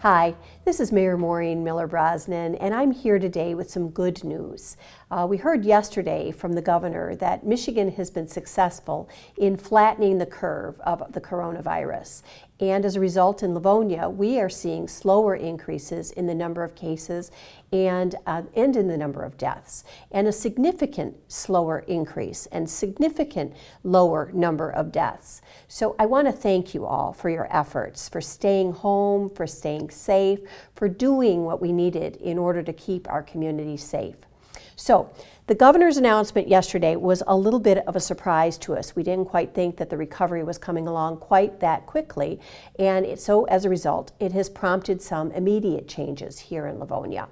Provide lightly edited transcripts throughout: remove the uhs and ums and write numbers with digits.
Hi, this is Mayor Maureen Brosnan, and I'm here today with some good news. We heard yesterday from the governor that Michigan has been successful in flattening the curve of the coronavirus. And as a result, in Livonia, we are seeing slower increases in the number of cases and in the number of deaths, and a significant slower increase and significant lower number of deaths. So I want to thank you all for your efforts, for staying home, for staying safe, for doing what we needed in order to keep our community safe. So the governor's announcement yesterday was a little bit of a surprise to us. We didn't quite think that the recovery was coming along quite that quickly, and so as a result, it has prompted some immediate changes here in Livonia.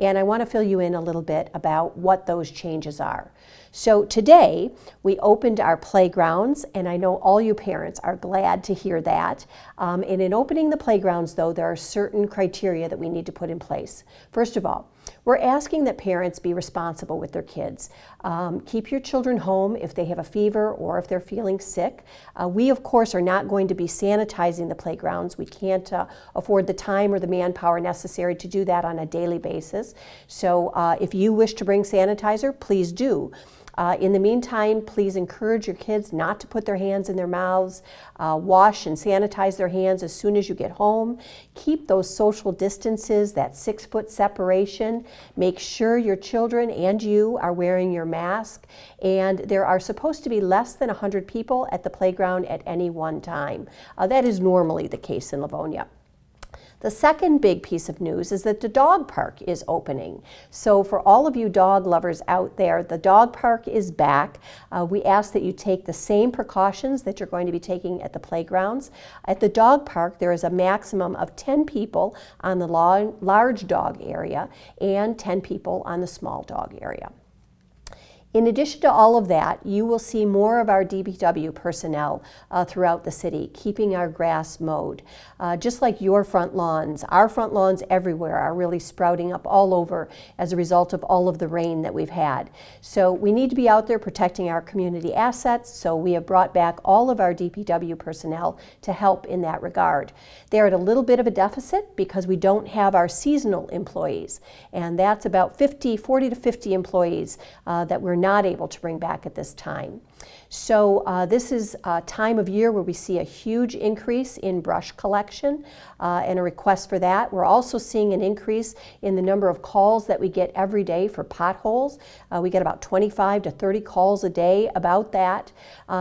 And I want to fill you in a little bit about what those changes are. So today, we opened our playgrounds, and I know all you parents are glad to hear that. And in opening the playgrounds, though, there are certain criteria that we need to put in place. First of all, we're asking that parents be responsible with their kids. Keep your children home if they have a fever or if they're feeling sick. We, of course, are not going to be sanitizing the playgrounds. We can't afford the time or the manpower necessary to do that on a daily basis. So if you wish to bring sanitizer, please do. In the meantime, please encourage your kids not to put their hands in their mouths. Wash and sanitize their hands as soon as you get home. Keep those social distances, that 6-foot separation. Make sure your children and you are wearing your mask. And there are supposed to be less than 100 people at the playground at any one time. That is normally the case in Livonia. The second big piece of news is that the dog park is opening. So for all of you dog lovers out there, the dog park is back. We ask that you take the same precautions that you're going to be taking at the playgrounds. At the dog park, there is a maximum of 10 people on the large dog area and 10 people on the small dog area. In addition to all of that, you will see more of our DPW personnel throughout the city, keeping our grass mowed. Just like your front lawns, our front lawns everywhere are really sprouting up all over as a result of all of the rain that we've had. So we need to be out there protecting our community assets, so we have brought back all of our DPW personnel to help in that regard. They're at a little bit of a deficit because we don't have our seasonal employees, and that's about 40 to 50 employees that we're not able to bring back at this time. So this is a time of year where we see a huge increase in brush collection and a request for that. We're also seeing an increase in the number of calls that we get every day for potholes. We get about 25 to 30 calls a day about that.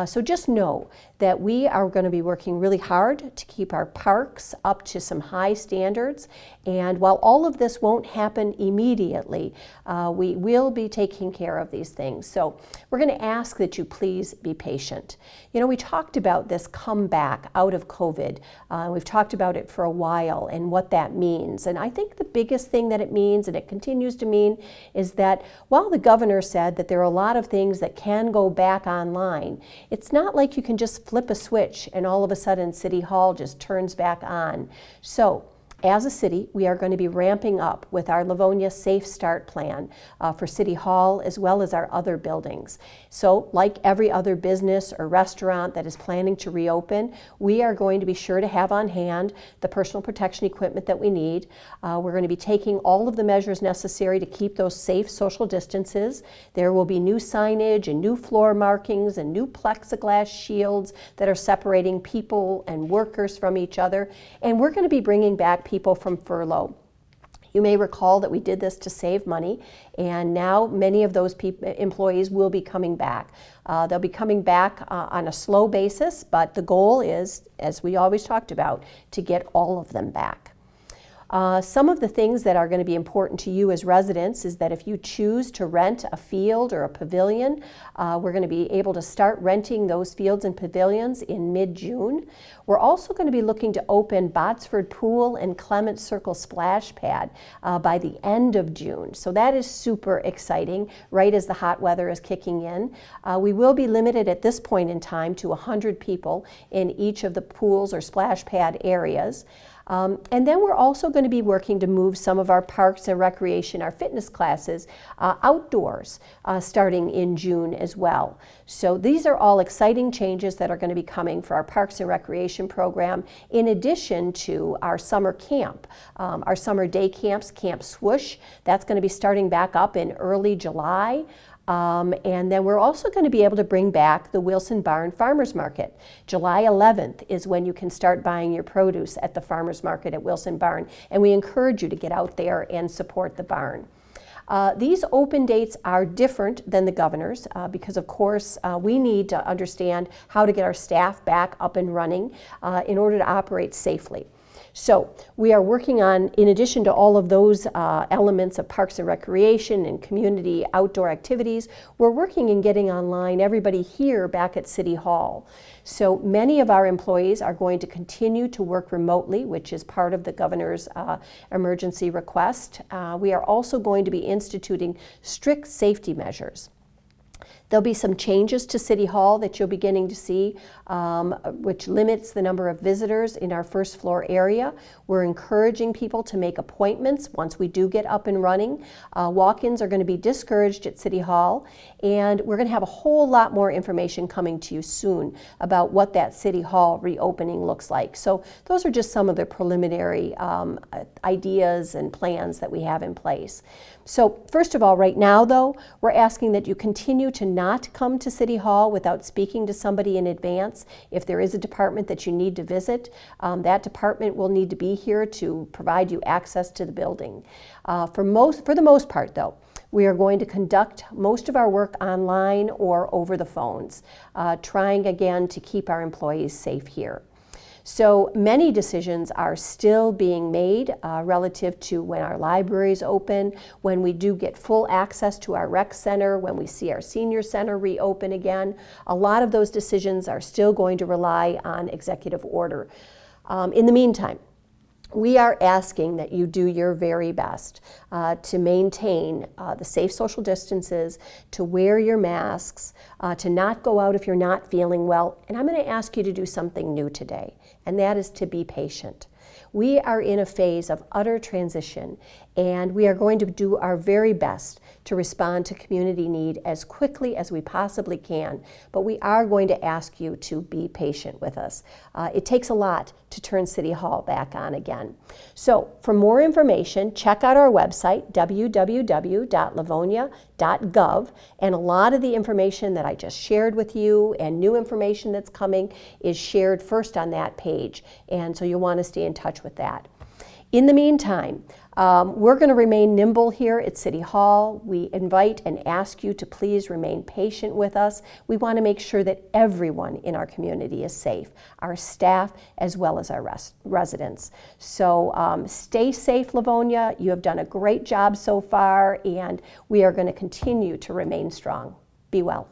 So just know that we are going to be working really hard to keep our parks up to some high standards. And while all of this won't happen immediately, we will be taking care of these things. So we're going to ask that you please be patient. You know, we talked about this comeback out of COVID. We've talked about it for a while and what that means. And I think the biggest thing that it means, and it continues to mean, is that while the governor said that there are a lot of things that can go back online, it's not like you can just flip a switch and all of a sudden City Hall just turns back on. So as a city, we are going to be ramping up with our Livonia Safe Start plan for City Hall as well as our other buildings. So like every other business or restaurant that is planning to reopen, we are going to be sure to have on hand the personal protection equipment that we need. We're going to be taking all of the measures necessary to keep those safe social distances. There will be new signage and new floor markings and new plexiglass shields that are separating people and workers from each other. And we're going to be bringing back people from furlough. You may recall that we did this to save money, and now many of those employees will be coming back. They'll be coming back on a slow basis, but the goal is, as we always talked about, to get all of them back. Some of the things that are going to be important to you as residents is that if you choose to rent a field or a pavilion, we're going to be able to start renting those fields and pavilions in mid-June. We're also going to be looking to open Botsford Pool and Clement Circle Splash Pad by the end of June. So that is super exciting, right as the hot weather is kicking in. We will be limited at this point in time to 100 people in each of the pools or splash pad areas. And then we're also going to be working to move some of our parks and recreation, our fitness classes, outdoors starting in June as well. So these are all exciting changes that are going to be coming for our Parks and Recreation program, in addition to our summer camp, our summer day camps, Camp Swoosh. That's going to be starting back up in early July. And then we're also going to be able to bring back the Wilson Barn Farmers Market. July 11th is when you can start buying your produce at the Farmers Market at Wilson Barn, and we encourage you to get out there and support the barn. These open dates are different than the governor's because, of course, we need to understand how to get our staff back up and running in order to operate safely. So we are working on, in addition to all of those elements of parks and recreation and community outdoor activities, we're working in getting online everybody here back at City Hall. So many of our employees are going to continue to work remotely, which is part of the governor's emergency request. We are also going to be instituting strict safety measures. There'll be some changes to City Hall that you're beginning to see, which limits the number of visitors in our first floor area. We're encouraging people to make appointments once we do get up and running. Walk-ins are going to be discouraged at City Hall, and we're going to have a whole lot more information coming to you soon about what that City Hall reopening looks like. So those are just some of the preliminary ideas and plans that we have in place. So first of all, right now though, we're asking that you continue to not come to City Hall without speaking to somebody in advance. If there is a department that you need to visit, that department will need to be here to provide you access to the building. For the most part though, we are going to conduct most of our work online or over the phones, trying again to keep our employees safe here. So many decisions are still being made relative to when our libraries open, when we do get full access to our rec center, when we see our senior center reopen again. A lot of those decisions are still going to rely on executive order. In the meantime, we are asking that you do your very best to maintain the safe social distances, to wear your masks, to not go out if you're not feeling well. And I'm going to ask you to do something new today, and that is to be patient. We are in a phase of utter transition, and we are going to do our very best to respond to community need as quickly as we possibly can, but we are going to ask you to be patient with us. It takes a lot to turn City Hall back on again. So for more information, check out our website, www.livonia.gov, and a lot of the information that I just shared with you and new information that's coming is shared first on that page, and so you'll want to stay in touch with that. In the meantime, we're going to remain nimble here at City Hall. We invite and ask you to please remain patient with us. We want to make sure that everyone in our community is safe, our staff as well as our residents. So stay safe, Livonia. You have done a great job so far, and we are going to continue to remain strong. Be well.